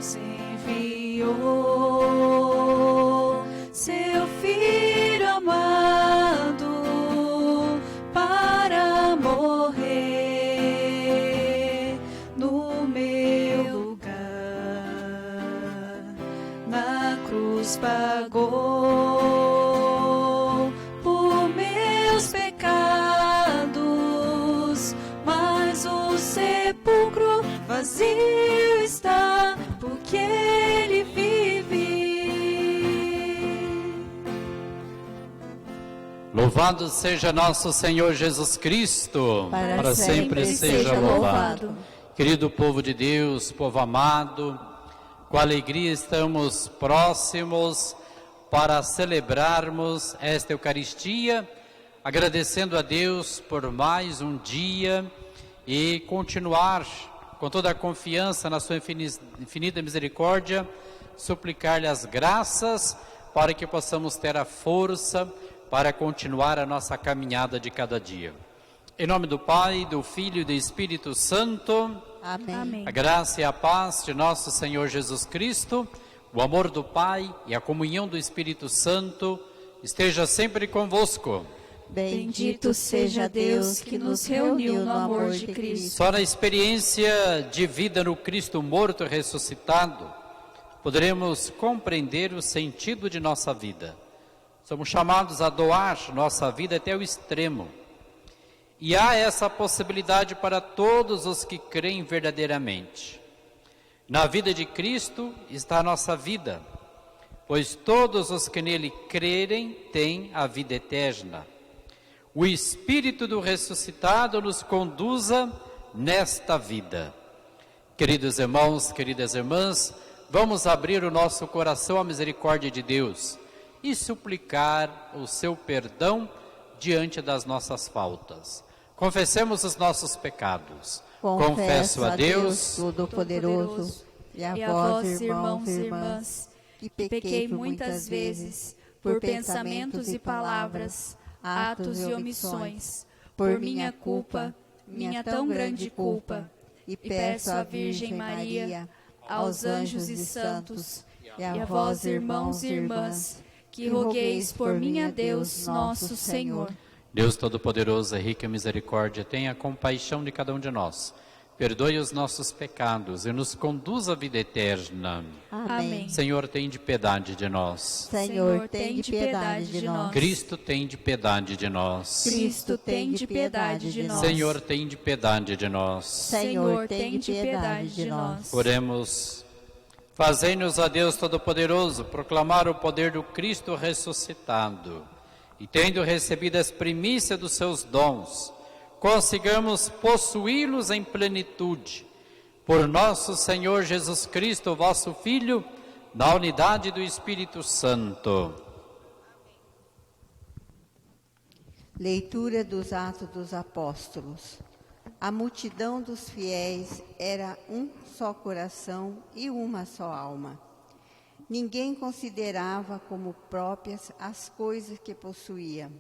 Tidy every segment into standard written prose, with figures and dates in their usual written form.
Deus enviou seu Filho amado para morrer no meu lugar. Na cruz pagou por meus pecados, mas o sepulcro vazio está, porque Ele vive. Louvado seja nosso Senhor Jesus Cristo, para sempre seja louvado. Querido povo de Deus, povo amado, com alegria estamos próximos para celebrarmos esta Eucaristia, agradecendo a Deus por mais um dia e continuar com toda a confiança na sua infinita misericórdia, suplicar-lhe as graças para que possamos ter a força para continuar a nossa caminhada de cada dia. Em nome do Pai, do Filho e do Espírito Santo. Amém. A graça e a paz de nosso Senhor Jesus Cristo, o amor do Pai e a comunhão do Espírito Santo esteja sempre convosco. Bendito seja Deus que nos reuniu no amor de Cristo. Só na experiência de vida no Cristo morto e ressuscitado, poderemos compreender o sentido de nossa vida. Somos chamados a doar nossa vida até o extremo. E há essa possibilidade para todos os que creem verdadeiramente. Na vida de Cristo está a nossa vida, pois todos os que nele crerem têm a vida eterna. O Espírito do ressuscitado nos conduza nesta vida. Queridos irmãos, queridas irmãs, vamos abrir o nosso coração à misericórdia de Deus e suplicar o seu perdão diante das nossas faltas. Confessemos os nossos pecados. Confesso a Deus Todo-Poderoso e a vós, irmãos e irmãs, que pequei muitas vezes por pensamentos e palavras, atos e omissões, por minha culpa, minha tão grande culpa, e peço à Virgem Maria, aos anjos e santos, e a vós, irmãos e irmãs, que rogueis por mim a Deus, nosso Senhor. Deus Todo-Poderoso, rico em misericórdia, tenha compaixão de cada um de nós. Perdoe os nossos pecados e nos conduza à vida eterna. Amém. Senhor, tem de piedade de nós. Senhor, tem de piedade de nós. Cristo, tem de piedade de nós. Cristo, tem de piedade de nós. Senhor, tem de piedade de nós. Senhor, tem de piedade de nós. Oremos. Fazei-nos, a Deus Todo-Poderoso, proclamar o poder do Cristo ressuscitado, e tendo recebido as primícias dos seus dons, consigamos possuí-los em plenitude. Por nosso Senhor Jesus Cristo, vosso Filho, na unidade do Espírito Santo. Leitura dos Atos dos Apóstolos. A multidão dos fiéis era um só coração e uma só alma. Ninguém considerava como próprias as coisas que possuía,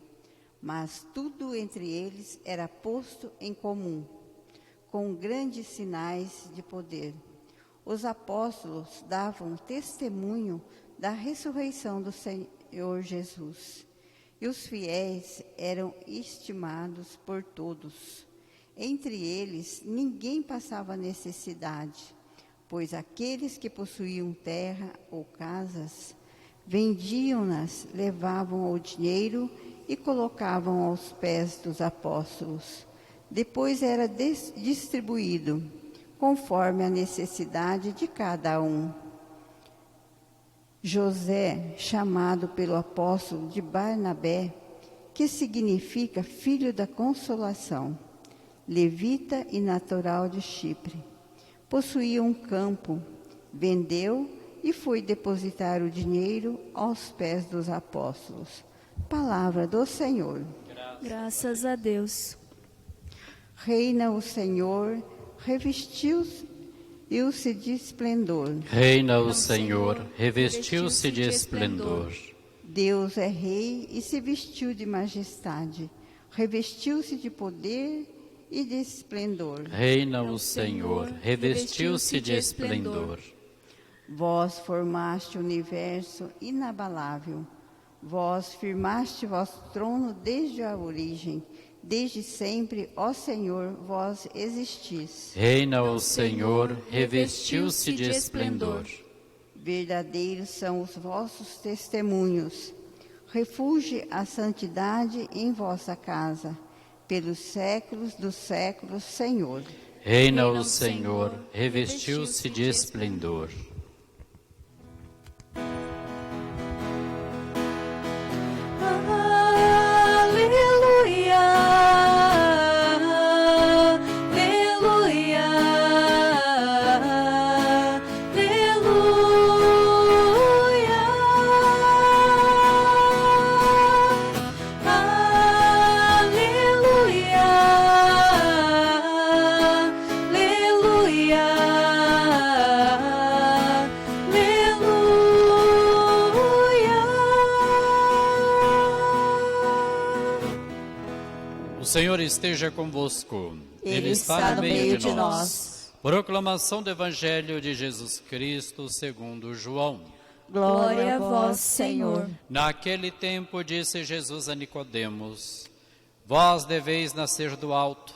mas tudo entre eles era posto em comum, com grandes sinais de poder. Os apóstolos davam testemunho da ressurreição do Senhor Jesus, e os fiéis eram estimados por todos. Entre eles, ninguém passava necessidade, pois aqueles que possuíam terra ou casas, vendiam-nas, levavam o dinheiro e colocavam aos pés dos apóstolos. Depois era distribuído, conforme a necessidade de cada um. José, chamado pelo apóstolo de Barnabé, que significa filho da consolação, levita e natural de Chipre, possuía um campo, vendeu e foi depositar o dinheiro aos pés dos apóstolos. Palavra do Senhor. Graças a Deus. Reina o Senhor, revestiu-se de esplendor. Reina o Senhor, revestiu-se de esplendor. Deus é rei e se vestiu de majestade, revestiu-se de poder e de esplendor. Reina o Senhor, revestiu-se de esplendor. Vós formaste o universo inabalável. Vós firmaste vosso trono desde a origem. Desde sempre, ó Senhor, vós existis. Reina o Senhor, revestiu-se de esplendor. Verdadeiros são os vossos testemunhos. Refugie a santidade em vossa casa, pelos séculos dos séculos, Senhor. Reina o Senhor, revestiu-se de esplendor. O Senhor esteja convosco. Ele está no meio de nós. Proclamação do Evangelho de Jesus Cristo segundo João. Glória a vós, Senhor. Naquele tempo disse Jesus a Nicodemos: Vós deveis nascer do alto.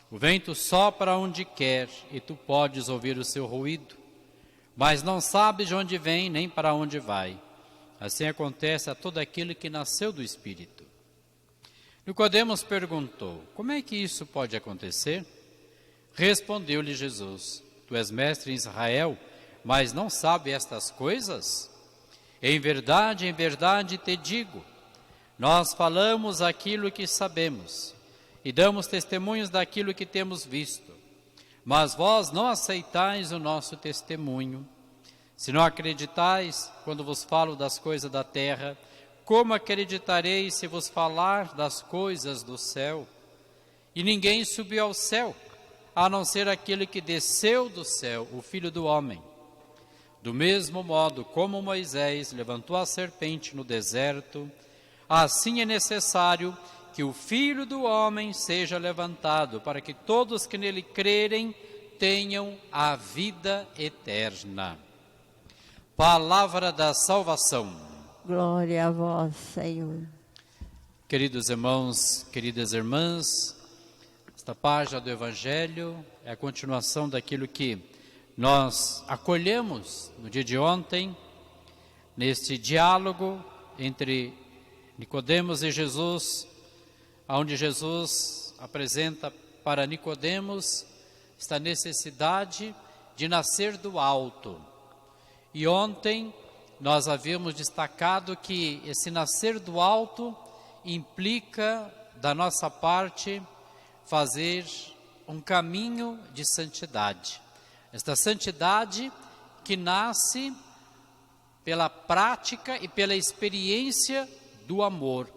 O vento sopra onde quer e tu podes ouvir o seu ruído, mas não sabes de onde vem nem para onde vai. Assim acontece a todo aquele que nasceu do Espírito. Nicodemos perguntou: Como é que isso pode acontecer? Respondeu-lhe Jesus: Tu és mestre em Israel, mas não sabe estas coisas? Em verdade te digo, nós falamos aquilo que sabemos e damos testemunhos daquilo que temos visto, mas vós não aceitais o nosso testemunho. Se não acreditais quando vos falo das coisas da terra, como acreditareis se vos falar das coisas do céu? E ninguém subiu ao céu, a não ser aquele que desceu do céu, o Filho do Homem. Do mesmo modo como Moisés levantou a serpente no deserto, assim é necessário que o Filho do Homem seja levantado, para que todos que nele crerem tenham a vida eterna. Palavra da salvação. Glória a vós, Senhor. Queridos irmãos, queridas irmãs, esta página do Evangelho é a continuação daquilo que nós acolhemos no dia de ontem, neste diálogo entre Nicodemos e Jesus, onde Jesus apresenta para Nicodemos esta necessidade de nascer do alto. E ontem nós havíamos destacado que esse nascer do alto implica, da nossa parte, fazer um caminho de santidade. Esta santidade que nasce pela prática e pela experiência do amor,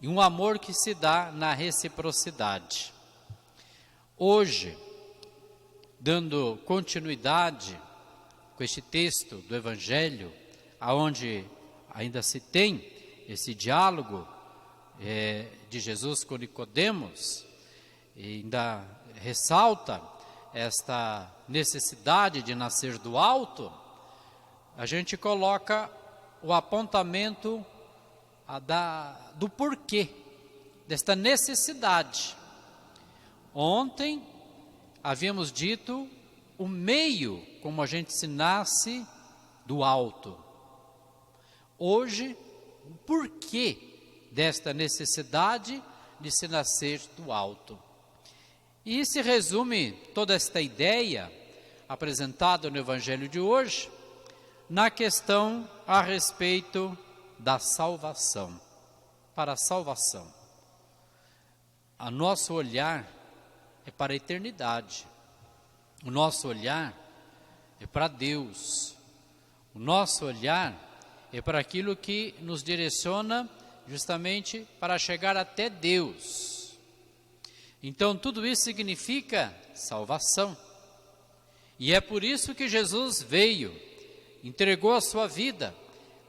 e um amor que se dá na reciprocidade. Hoje, dando continuidade com este texto do Evangelho, aonde ainda se tem esse diálogo de Jesus com Nicodemos, e ainda ressalta esta necessidade de nascer do alto, a gente coloca o apontamento do porquê desta necessidade. Ontem havíamos dito o meio como a gente se nasce do alto. Hoje, o porquê desta necessidade de se nascer do alto. E se resume toda esta ideia apresentada no Evangelho de hoje na questão a respeito da salvação. Para a salvação, o nosso olhar é para a eternidade, o nosso olhar é para Deus, o nosso olhar é para aquilo que nos direciona justamente para chegar até Deus. Então tudo isso significa salvação, e é por isso que Jesus veio, entregou a sua vida,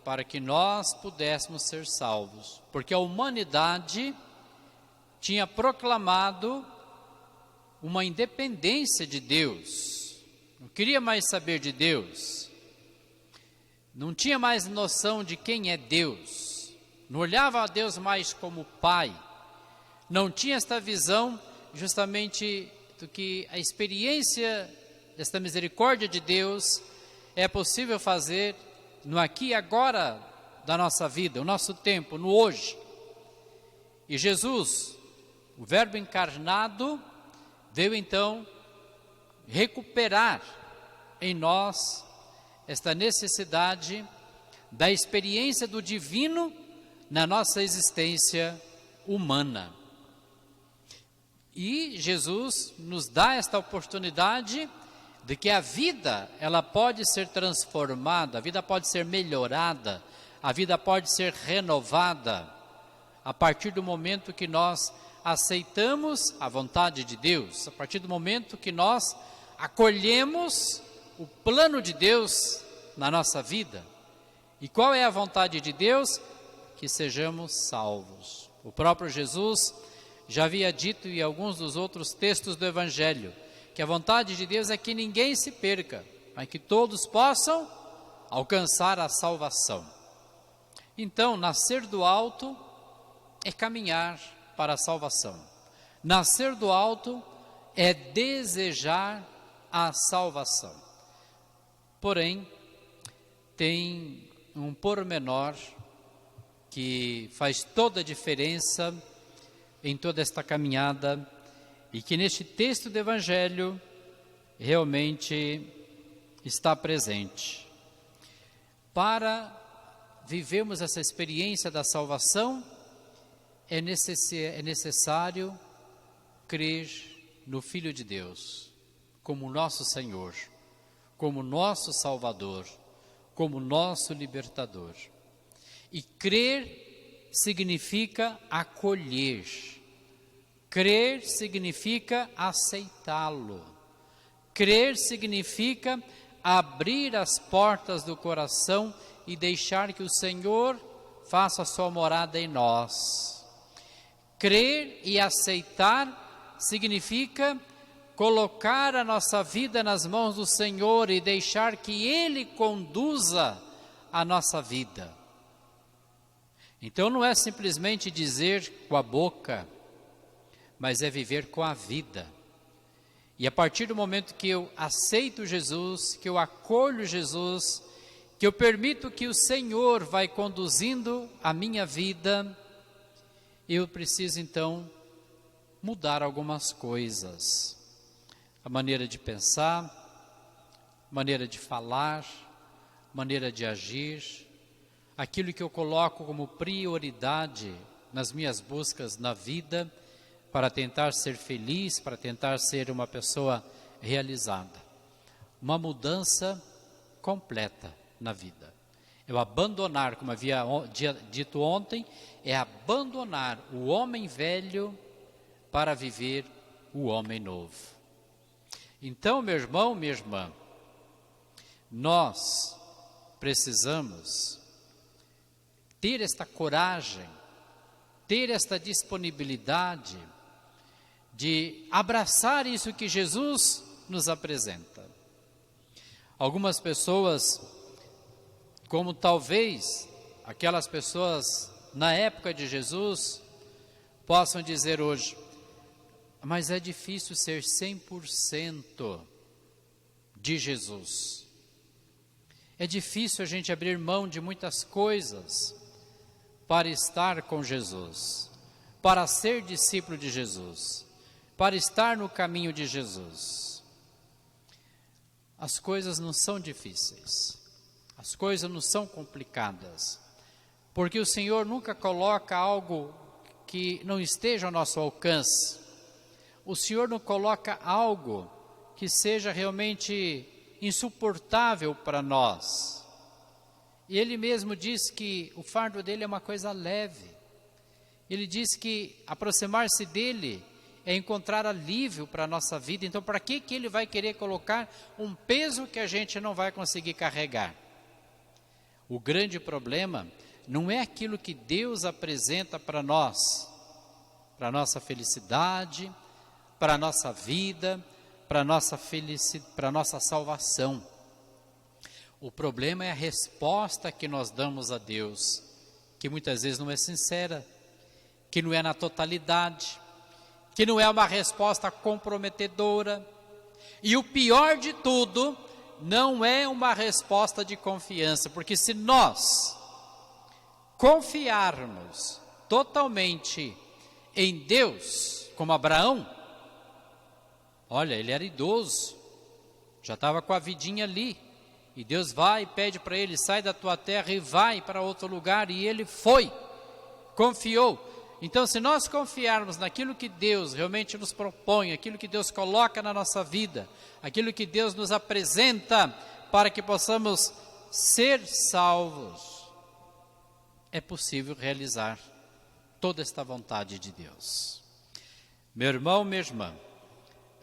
para que nós pudéssemos ser salvos, porque a humanidade tinha proclamado uma independência de Deus, não queria mais saber de Deus, não tinha mais noção de quem é Deus, não olhava a Deus mais como Pai, não tinha esta visão justamente do que a experiência desta misericórdia de Deus é possível fazer no aqui e agora da nossa vida, o nosso tempo, no hoje. E Jesus, o Verbo encarnado, veio então recuperar em nós esta necessidade da experiência do divino na nossa existência humana. E Jesus nos dá esta oportunidade de que a vida, ela pode ser transformada, a vida pode ser melhorada, a vida pode ser renovada a partir do momento que nós aceitamos a vontade de Deus, a partir do momento que nós acolhemos o plano de Deus na nossa vida. E qual é a vontade de Deus? Que sejamos salvos. O próprio Jesus já havia dito em alguns dos outros textos do Evangelho, que a vontade de Deus é que ninguém se perca, mas que todos possam alcançar a salvação. Então, nascer do alto é caminhar para a salvação. Nascer do alto é desejar a salvação. Porém, tem um pormenor que faz toda a diferença em toda esta caminhada e que neste texto do Evangelho realmente está presente. Para vivermos essa experiência da salvação, é necessário crer no Filho de Deus como nosso Senhor, como nosso Salvador, como nosso Libertador. E crer significa acolher, crer significa aceitá-lo, crer significa abrir as portas do coração e deixar que o Senhor faça a sua morada em nós. Crer e aceitar significa colocar a nossa vida nas mãos do Senhor e deixar que Ele conduza a nossa vida. Então não é simplesmente dizer com a boca, mas é viver com a vida. E a partir do momento que eu aceito Jesus, que eu acolho Jesus, que eu permito que o Senhor vai conduzindo a minha vida, eu preciso então mudar algumas coisas. A maneira de pensar, maneira de falar, maneira de agir, aquilo que eu coloco como prioridade nas minhas buscas na vida, para tentar ser feliz, para tentar ser uma pessoa realizada. Uma mudança completa na vida. Eu abandonar, como havia dito ontem, é abandonar o homem velho para viver o homem novo. Então, meu irmão, minha irmã, nós precisamos ter esta coragem, ter esta disponibilidade de abraçar isso que Jesus nos apresenta. Algumas pessoas, como talvez aquelas pessoas na época de Jesus, possam dizer hoje, mas é difícil ser 100% de Jesus. É difícil a gente abrir mão de muitas coisas para estar com Jesus, para ser discípulo de Jesus, para estar no caminho de Jesus. As coisas não são difíceis, as coisas não são complicadas, porque o Senhor nunca coloca algo que não esteja ao nosso alcance. O Senhor não coloca algo que seja realmente insuportável para nós. E Ele mesmo diz que o fardo dele é uma coisa leve. Ele diz que aproximar-se dele é encontrar alívio para a nossa vida. Então, para que Ele vai querer colocar um peso que a gente não vai conseguir carregar? O grande problema não é aquilo que Deus apresenta para nós, para a nossa felicidade, para a nossa vida, para a nossa salvação. O problema é a resposta que nós damos a Deus, que muitas vezes não é sincera, que não é na totalidade, que não é uma resposta comprometedora. E o pior de tudo, não é uma resposta de confiança, porque se nós confiarmos totalmente em Deus, como Abraão, olha, ele era idoso, já estava com a vidinha ali, e Deus vai e pede para ele, sai da tua terra e vai para outro lugar, e ele foi, confiou. Então, se nós confiarmos naquilo que Deus realmente nos propõe, aquilo que Deus coloca na nossa vida, aquilo que Deus nos apresenta para que possamos ser salvos, é possível realizar toda esta vontade de Deus. Meu irmão, minha irmã,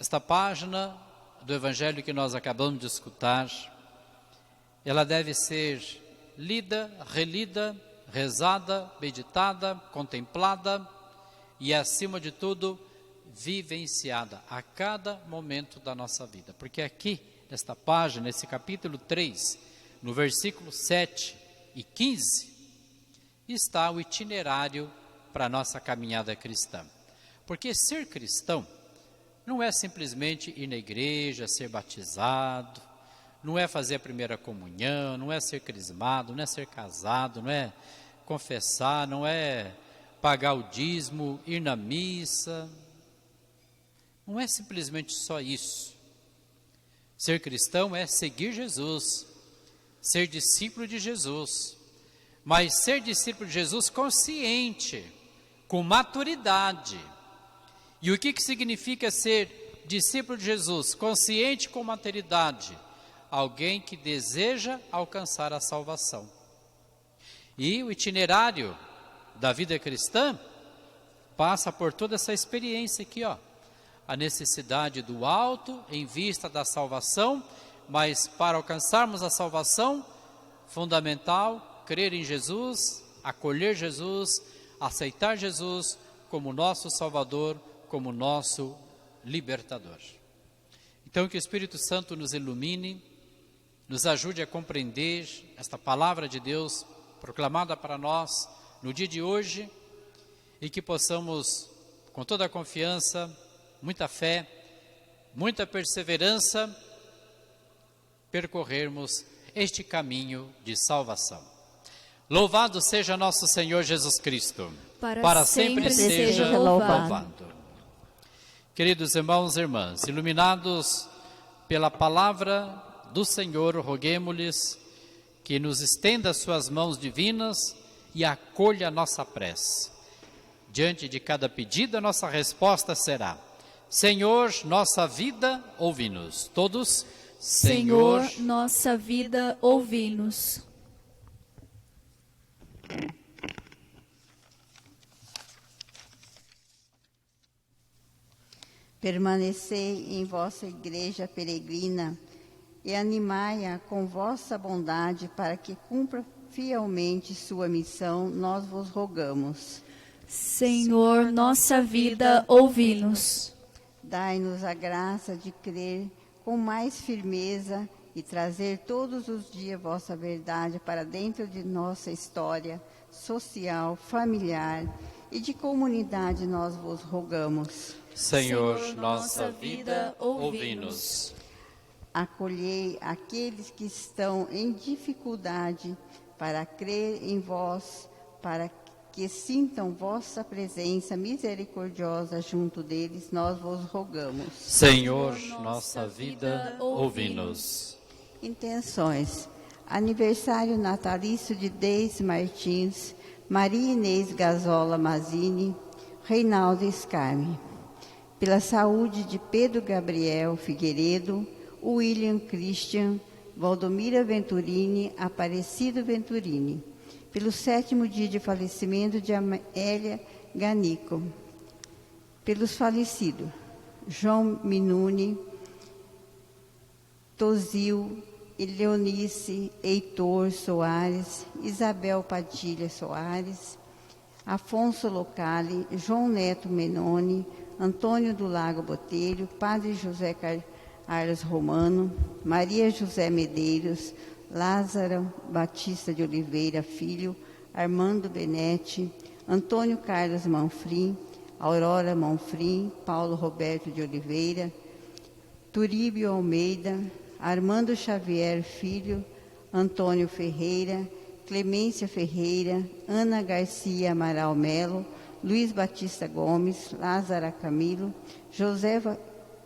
esta página do Evangelho que nós acabamos de escutar, ela deve ser lida, relida, rezada, meditada, contemplada e, acima de tudo, vivenciada a cada momento da nossa vida. Porque aqui, nesta página, nesse capítulo 3, no versículo 7 e 15, está o itinerário para a nossa caminhada cristã. Porque ser cristão não é simplesmente ir na igreja, ser batizado, não é fazer a primeira comunhão, não é ser crismado, não é ser casado, não é confessar, não é pagar o dízimo, ir na missa. Não é simplesmente só isso. Ser cristão é seguir Jesus, ser discípulo de Jesus, mas ser discípulo de Jesus consciente, com maturidade. E o que significa ser discípulo de Jesus? Consciente com maturidade. Alguém que deseja alcançar a salvação. E o itinerário da vida cristã passa por toda essa experiência aqui, ó. A necessidade do alto em vista da salvação, mas para alcançarmos a salvação, fundamental, crer em Jesus, acolher Jesus, aceitar Jesus como nosso Salvador, como nosso libertador. Então que o Espírito Santo nos ilumine, nos ajude a compreender esta palavra de Deus proclamada para nós no dia de hoje, e que possamos, com toda a confiança, muita fé, muita perseverança, percorrermos este caminho de salvação. Louvado seja nosso Senhor Jesus Cristo, para sempre seja louvado. Queridos irmãos e irmãs, iluminados pela palavra do Senhor, roguemo-lhes que nos estenda as suas mãos divinas e acolha a nossa prece. Diante de cada pedido, a nossa resposta será: Senhor, nossa vida, ouvi-nos. Todos, Senhor, nossa vida, ouvi-nos. Permanecei em vossa igreja peregrina e animai-a com vossa bondade para que cumpra fielmente sua missão, nós vos rogamos. Senhor, nossa vida, ouvi-nos. Dai-nos a graça de crer com mais firmeza e trazer todos os dias vossa verdade para dentro de nossa história social, familiar e de comunidade, nós vos rogamos. Senhor, nossa vida, ouvi-nos. Acolhei aqueles que estão em dificuldade para crer em vós, para que sintam vossa presença misericordiosa junto deles, nós vos rogamos. Senhor, nossa vida, ouvi-nos. Intenções. Aniversário natalício de Deise Martins, Maria Inês Gazola Mazini, Reinaldo Scarme. Pela saúde de Pedro Gabriel Figueiredo, William Christian, Valdomira Venturini, Aparecido Venturini. Pelo 7º dia de falecimento de Amélia Ganico. Pelos falecidos, João Minuni, Tozil, Leonice, Heitor Soares, Isabel Padilha Soares, Afonso Locali, João Neto Menoni, Antônio do Lago Botelho, Padre José Carlos Romano, Maria José Medeiros, Lázaro Batista de Oliveira Filho, Armando Benetti, Antônio Carlos Manfrim, Aurora Manfrim, Paulo Roberto de Oliveira, Turíbio Almeida, Armando Xavier Filho, Antônio Ferreira, Clemência Ferreira, Ana Garcia Amaral Melo, Luiz Batista Gomes, Lázara Camilo, José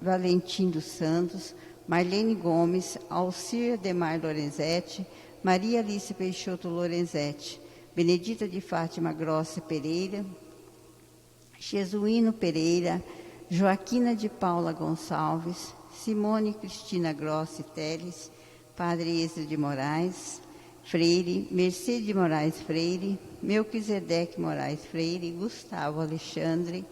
Valentim dos Santos, Marlene Gomes, Alcir Ademar Lorenzetti, Maria Alice Peixoto Lorenzetti, Benedita de Fátima Grossi Pereira, Jesuíno Pereira, Joaquina de Paula Gonçalves, Simone Cristina Grossi Teles, Padre Ezra de Moraes Freire, Mercedes de Moraes Freire, Melquisedeque Moraes Freire, Gustavo Alexandre,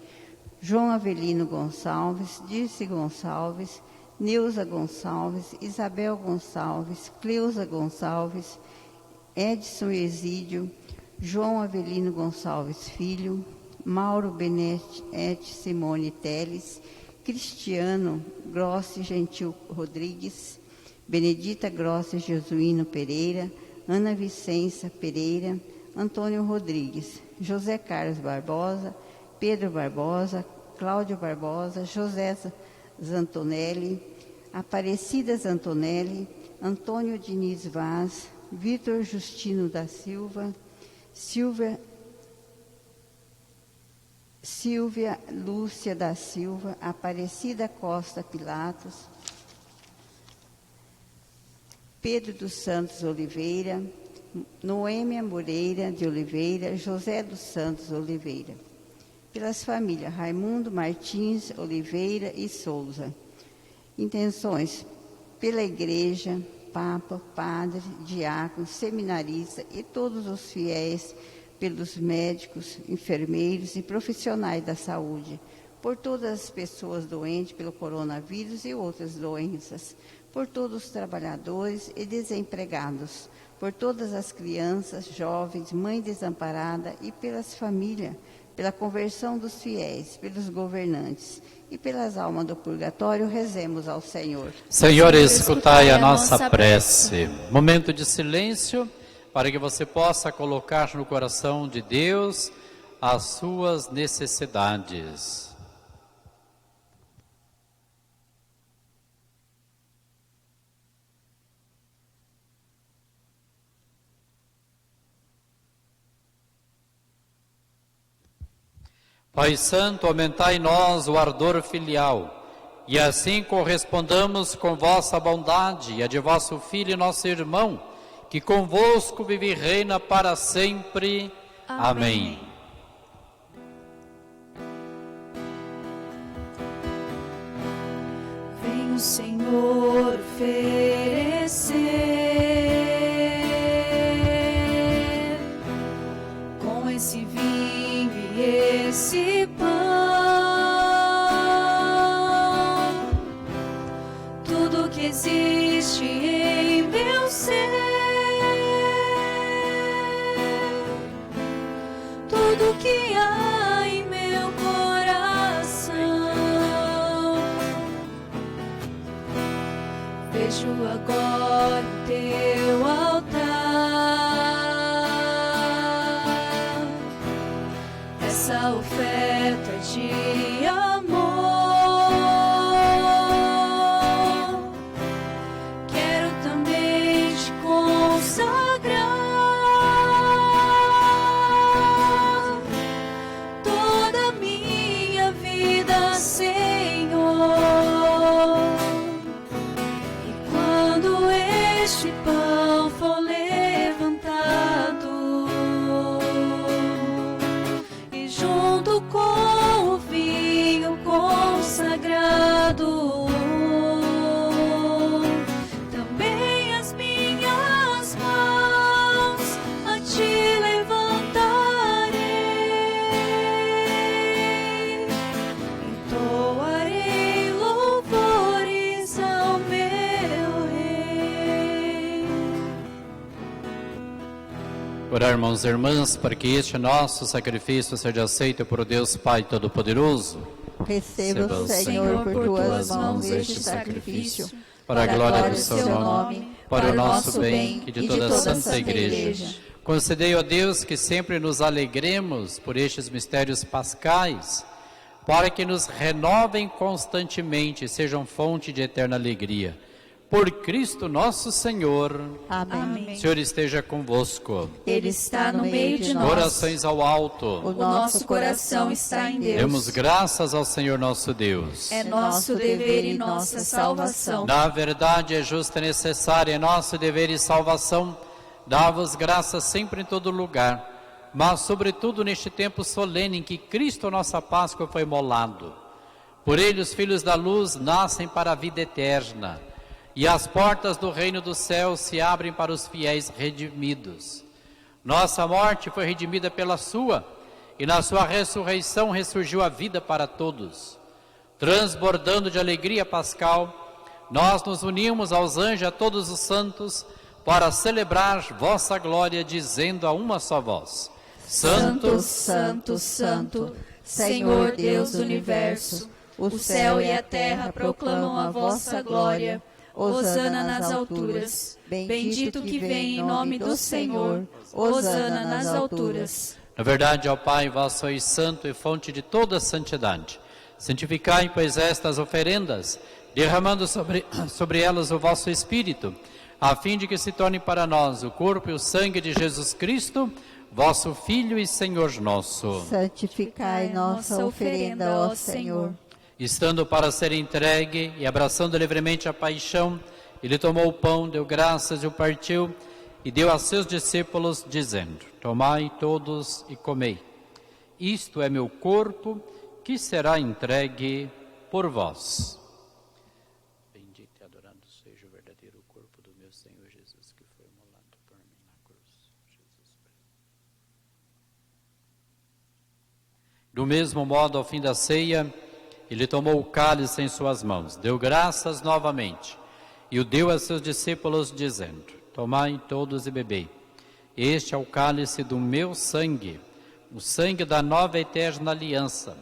João Avelino Gonçalves, Dirce Gonçalves, Neuza Gonçalves, Isabel Gonçalves, Cleusa Gonçalves, Edson Exídio, João Avelino Gonçalves Filho, Mauro Benetti Simone Teles, Cristiano Grossi Gentil Rodrigues, Benedita Grossi Jesuíno Pereira, Ana Vicença Pereira, Antônio Rodrigues, José Carlos Barbosa, Pedro Barbosa, Cláudio Barbosa, José Zantonelli, Aparecida Zantonelli, Antônio Diniz Vaz, Vitor Justino da Silva, Silvia Lúcia da Silva, Aparecida Costa Pilatos, Pedro dos Santos Oliveira, Noêmia Moreira de Oliveira, José dos Santos Oliveira. Pelas famílias Raimundo Martins Oliveira e Souza. Intenções pela Igreja, Papa, Padre, Diácono, Seminarista e todos os fiéis, pelos médicos, enfermeiros e profissionais da saúde, por todas as pessoas doentes pelo coronavírus e outras doenças, por todos os trabalhadores e desempregados, por todas as crianças, jovens, mãe desamparada e pelas famílias, pela conversão dos fiéis, pelos governantes e pelas almas do purgatório, rezemos ao Senhor. Senhor, escutai a nossa prece. Momento de silêncio para que você possa colocar no coração de Deus as suas necessidades. Pai Santo, aumentai em nós o ardor filial, e assim correspondamos com vossa bondade e a de vosso Filho, nosso irmão, que convosco vive e reina para sempre. Amém. Vem o Senhor oferecer com esse vinho e esse pão, tudo que existe em meu ser, tudo que há em meu coração. Vejo agora o teu altar, essa oferta de amor. Quero também te consagrar toda a minha vida, Senhor. E quando este pão for levantado e junto com o vinho consagrado, também as minhas mãos a te levantarei, entoarei louvores ao meu Rei. Orar, irmãos e irmãs, para que este nosso sacrifício seja aceito por Deus Pai Todo-Poderoso. Receba, Senhor, por tuas mãos este sacrifício, para a glória do seu nome, para o nosso bem e de toda a Santa Igreja. Concedei, ó Deus, que sempre nos alegremos por estes mistérios pascais, para que nos renovem constantemente e sejam fonte de eterna alegria. Por Cristo nosso Senhor. Amém. O Senhor esteja convosco. Ele está no meio de nós. Orações ao alto. O nosso coração está em Deus. Demos graças ao Senhor nosso Deus. É nosso dever e nossa salvação. Na verdade, é justa e necessária, é nosso dever e salvação, dar-vos graças sempre em todo lugar, mas sobretudo neste tempo solene em que Cristo, nossa Páscoa, foi imolado. Por ele os filhos da luz nascem para a vida eterna, e as portas do reino do céu se abrem para os fiéis redimidos. Nossa morte foi redimida pela sua, e na sua ressurreição ressurgiu a vida para todos. Transbordando de alegria pascal, nós nos unimos aos anjos e a todos os santos para celebrar vossa glória, dizendo a uma só voz: Santo, Santo, Santo, Senhor Deus do universo, o céu e a terra proclamam a vossa glória. Hosana nas alturas. Bendito que vem em nome do Senhor. Hosana nas alturas. Na verdade, ó Pai, vós sois santo e fonte de toda santidade. Santificai, pois, estas oferendas, derramando sobre elas o vosso Espírito, a fim de que se torne para nós o corpo e o sangue de Jesus Cristo, vosso Filho e Senhor nosso. Santificai nossa oferenda, ó Senhor. Estando para ser entregue e abraçando livremente a paixão, ele tomou o pão, deu graças e o partiu, e deu a seus discípulos, dizendo: Tomai todos e comei. Isto é meu corpo, que será entregue por vós. Bendito e adorado seja o verdadeiro corpo do meu Senhor Jesus, que foi imolado por mim na cruz. Do mesmo modo, ao fim da ceia, ele tomou o cálice em suas mãos, deu graças novamente, e o deu a seus discípulos, dizendo: Tomai todos e bebei. Este é o cálice do meu sangue, o sangue da nova e eterna aliança,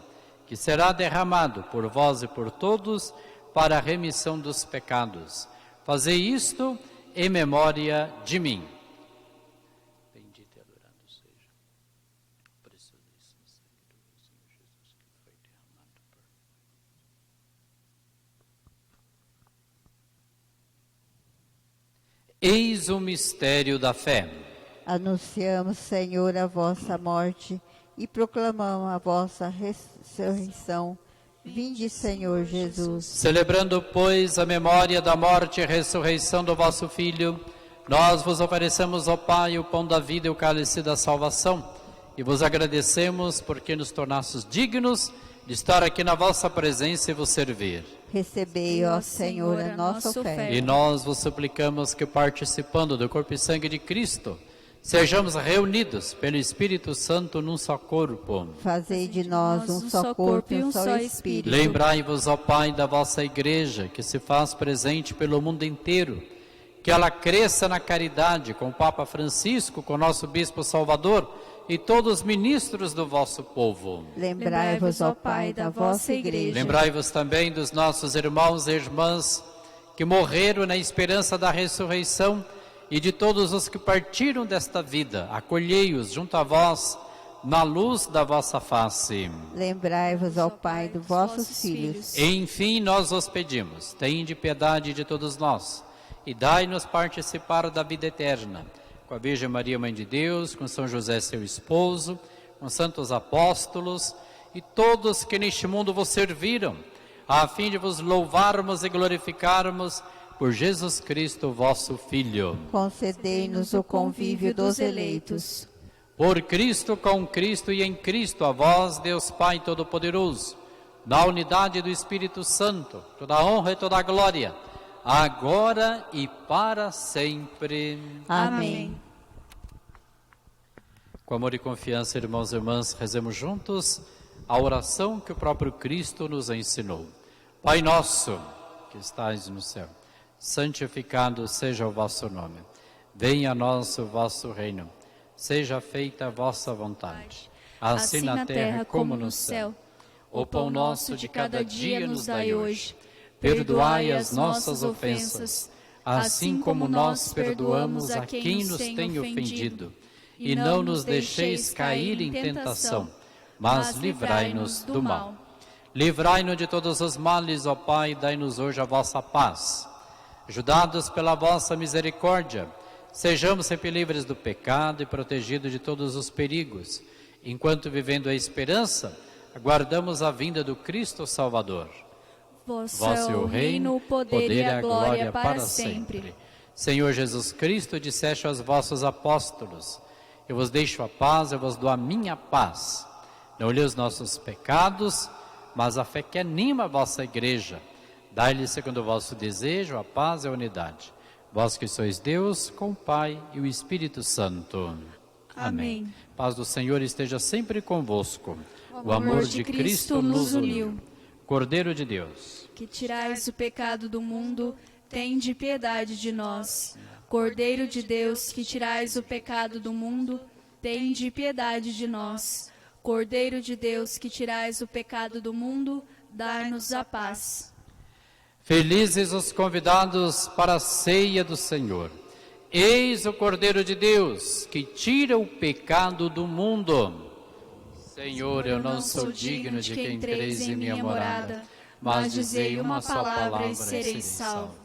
que será derramado por vós e por todos para a remissão dos pecados. Fazei isto em memória de mim. Bendito e adorado seja o preciosíssimo sangue do meu Senhor Jesus, que foi derramado por mim. Eis o mistério da fé. Anunciamos, Senhor, a vossa morte e proclamamos a vossa ressurreição. Vinde, Senhor Jesus. Celebrando, pois, a memória da morte e ressurreição do vosso Filho, nós vos oferecemos, ó Pai, o pão da vida e o cálice da salvação, e vos agradecemos porque nos tornastes dignos de estar aqui na vossa presença e vos servir. Recebei, ó Senhor, a nossa oferta. E nós vos suplicamos que, participando do corpo e sangue de Cristo, sejamos reunidos pelo Espírito Santo num só corpo. Fazei de nós um só corpo e um só Espírito. Lembrai-vos, ó Pai, da vossa Igreja, que se faz presente pelo mundo inteiro, que ela cresça na caridade com o Papa Francisco, com o nosso Bispo Salvador e todos os ministros do vosso povo. Lembrai-vos, ó Pai, da vossa Igreja. Lembrai-vos também dos nossos irmãos e irmãs que morreram na esperança da ressurreição e de todos os que partiram desta vida. Acolhei-os junto a vós na luz da vossa face. Lembrai-vos, ó Pai, dos vossos filhos. Enfim, nós vos pedimos, tende piedade de todos nós e dai-nos participar da vida eterna. Com a Virgem Maria, Mãe de Deus, com São José, seu esposo, com santos apóstolos e todos que neste mundo vos serviram, a fim de vos louvarmos e glorificarmos por Jesus Cristo, vosso Filho. Concedei-nos o convívio dos eleitos. Por Cristo, com Cristo e em Cristo, a vós, Deus Pai Todo-Poderoso, na unidade do Espírito Santo, toda a honra e toda a glória, agora e para sempre. Amém. Com amor e confiança, irmãos e irmãs, rezemos juntos a oração que o próprio Cristo nos ensinou. Pai nosso, que estais no céu, santificado seja o vosso nome. Venha a nós o vosso reino. Seja feita a vossa vontade, assim na terra como no céu. O pão nosso de cada dia nos dai hoje. perdoai as nossas ofensas, assim como nós perdoamos a quem nos tem ofendido. E não nos deixeis cair em tentação, mas livrai-nos do mal. Livrai-nos de todos os males, ó Pai, dai-nos hoje a vossa paz. Ajudados pela vossa misericórdia, sejamos sempre livres do pecado e protegidos de todos os perigos, enquanto vivendo a esperança, aguardamos a vinda do Cristo Salvador. Vosso é o reino, o poder e a glória para sempre. Senhor Jesus Cristo, disseste aos vossos apóstolos: eu vos deixo a paz, eu vos dou a minha paz. Não olhei os nossos pecados, mas a fé que anima a vossa igreja. Dai-lhe, segundo o vosso desejo, a paz e a unidade. Vós que sois Deus, com o Pai e o Espírito Santo. Amém. Paz do Senhor esteja sempre convosco. O amor de Cristo nos uniu. Cordeiro de Deus, que tirais o pecado do mundo, tende piedade de nós. Cordeiro de Deus, que tirais o pecado do mundo, tende piedade de nós. Cordeiro de Deus, que tirais o pecado do mundo, dai-nos a paz. felizes os convidados para a ceia do Senhor. Eis o Cordeiro de Deus, que tira o pecado do mundo. Senhor, eu não sou digno de que entreis em minha morada, mas dizei uma só palavra e sereis salvos.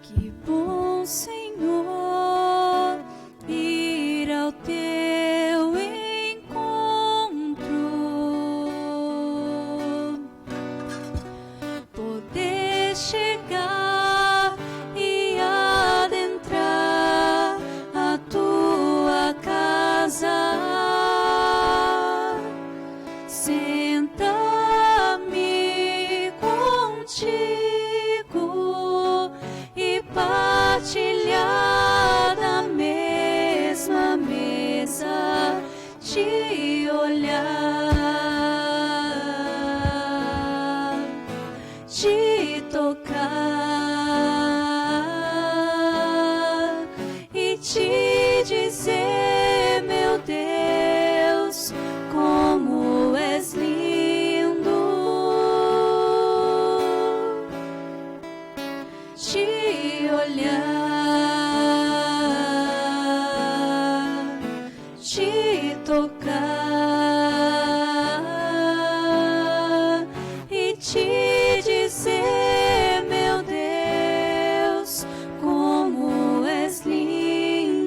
Que bom, Senhor, ir ao teu encontro, poder chegar e adentrar a tua casa. Senta-me contigo e partilhar da mesma mesa, te olhar, te tocar e te dizer, meu Deus, como és lindo, te olhar, te tocar e te dizer, meu Deus, como és lindo.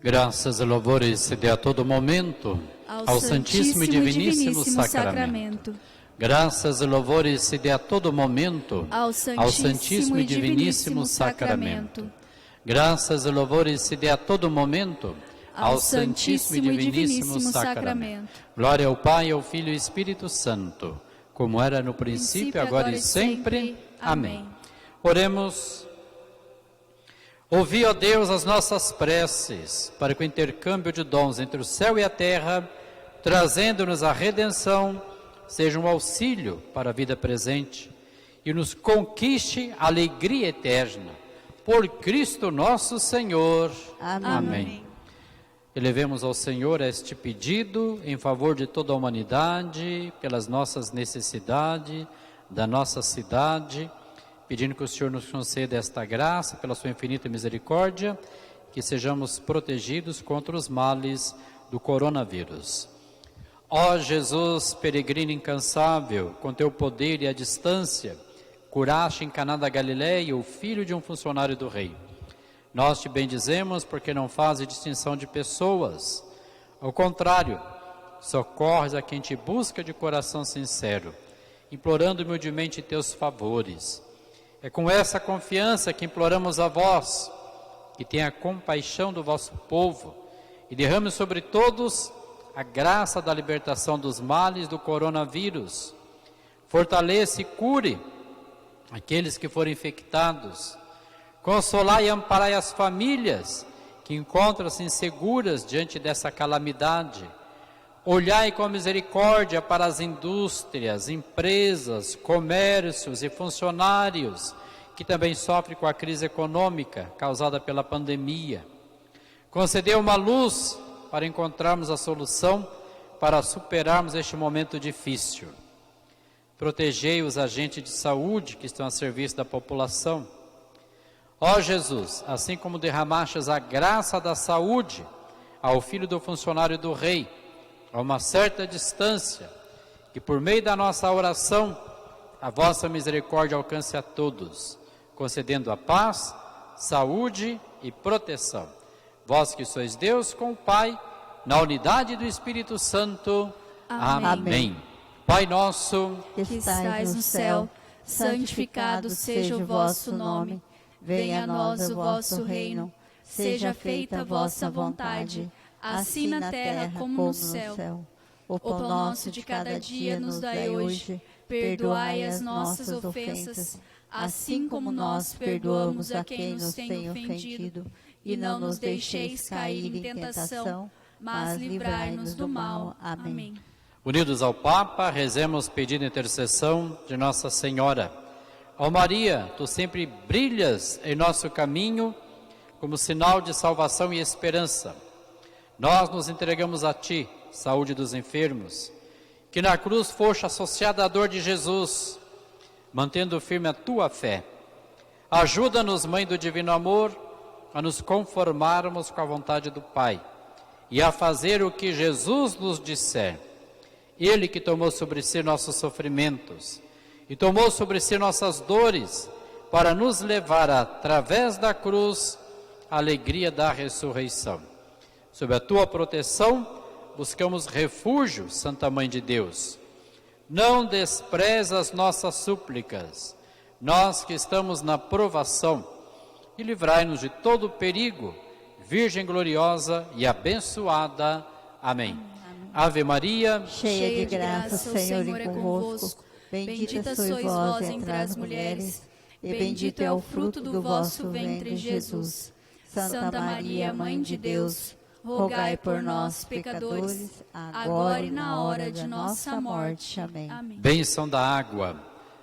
Graças e louvores se dê a todo momento ao Santíssimo e Diviníssimo Sacramento. Graças e louvores se dê a todo momento ao Santíssimo e Diviníssimo Sacramento. Graças e louvores se dê a todo momento ao Santíssimo e Diviníssimo Sacramento. Glória ao Pai, ao Filho e ao Espírito Santo, como era no princípio, agora e sempre. Amém. Oremos. Ouvi, ó Deus, as nossas preces, para que o intercâmbio de dons entre o céu e a terra, trazendo-nos a redenção, seja um auxílio para a vida presente e nos conquiste a alegria eterna. Por Cristo nosso Senhor. Amém. Elevemos ao Senhor este pedido em favor de toda a humanidade, pelas nossas necessidades, da nossa cidade, pedindo que o Senhor nos conceda esta graça, pela sua infinita misericórdia, que sejamos protegidos contra os males do coronavírus. Ó Jesus, peregrino incansável, com teu poder e a distância, curaste em Caná da Galileia o filho de um funcionário do rei. Nós te bendizemos porque não fazes distinção de pessoas. Ao contrário, socorres a quem te busca de coração sincero, implorando humildemente teus favores. É com essa confiança que imploramos a vós, que tenha compaixão do vosso povo e derrame sobre todos a graça da libertação dos males do coronavírus. Fortaleça e cure aqueles que forem infectados. Consolai e amparai as famílias que encontram-se inseguras diante dessa calamidade. Olhai com misericórdia para as indústrias, empresas, comércios e funcionários que também sofrem com a crise econômica causada pela pandemia. Concedei uma luz para encontrarmos a solução para superarmos este momento difícil. Protegei os agentes de saúde que estão a serviço da população. Ó Jesus, assim como derramastes a graça da saúde ao filho do funcionário do rei, a uma certa distância, que por meio da nossa oração, a vossa misericórdia alcance a todos, concedendo a paz, saúde e proteção. Vós que sois Deus com o Pai, na unidade do Espírito Santo. Amém. Amém. Pai nosso, que estais no céu, santificado seja o vosso nome. Venha a nós o vosso reino. Seja feita a vossa vontade, assim na terra como no céu. O pão nosso de cada dia nos dai hoje. Perdoai as nossas ofensas, assim como nós perdoamos a quem nos tem ofendido. E não nos deixeis cair em tentação, mas livrai-nos do mal. Amém. Unidos ao Papa, rezemos pedindo intercessão de Nossa Senhora. Ó Maria, tu sempre brilhas em nosso caminho como sinal de salvação e esperança. Nós nos entregamos a ti, saúde dos enfermos, que na cruz foste associada à dor de Jesus, mantendo firme a tua fé. Ajuda-nos, Mãe do Divino Amor, a nos conformarmos com a vontade do Pai e a fazer o que Jesus nos disser. Ele que tomou sobre si nossos sofrimentos e tomou sobre si nossas dores para nos levar, através da cruz, à alegria da ressurreição. Sob a tua proteção, buscamos refúgio, Santa Mãe de Deus. Não despreza as nossas súplicas, nós que estamos na provação, e livrai-nos de todo perigo, Virgem gloriosa e abençoada. Amém. Ave Maria, cheia de graça, o Senhor é convosco. Bendita sois vós entre as mulheres, e bendito é o fruto do vosso ventre, Jesus. Santa Maria, Mãe de Deus, rogai por nós, pecadores, agora e na hora de nossa morte. Amém. Bênção da água.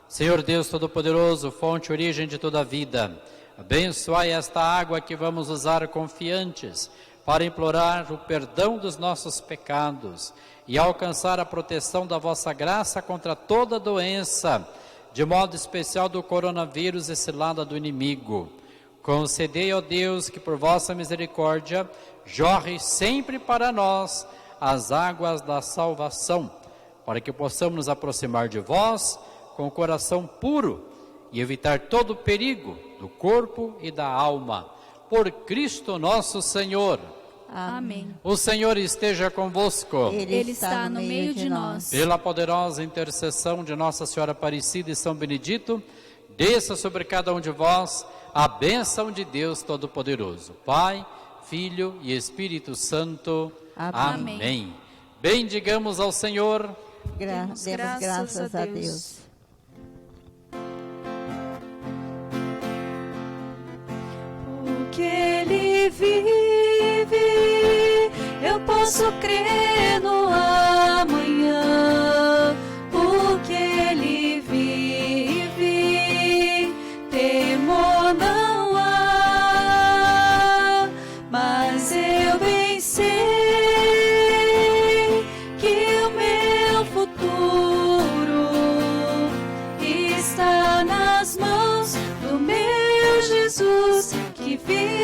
Senhor Deus Todo-Poderoso, fonte e origem de toda a vida, abençoai esta água que vamos usar confiantes para implorar o perdão dos nossos pecados e alcançar a proteção da vossa graça contra toda doença, de modo especial do coronavírus e cilada do inimigo. Concedei, ó Deus, que por vossa misericórdia jorre sempre para nós as águas da salvação, para que possamos nos aproximar de vós com o coração puro e evitar todo perigo do corpo e da alma. Por Cristo nosso Senhor. Amém. O Senhor esteja convosco. Ele está no meio de nós. Pela poderosa intercessão de Nossa Senhora Aparecida e São Benedito, desça sobre cada um de vós a bênção de Deus Todo-Poderoso, Pai, Filho e Espírito Santo. Amém. Amém. Bendigamos ao Senhor. Demos graças a Deus. Porque Ele vive, eu posso crer no amanhã. Porque Ele vive, temor não há. Mas eu bem sei que o meu futuro está nas mãos do meu Jesus, que vive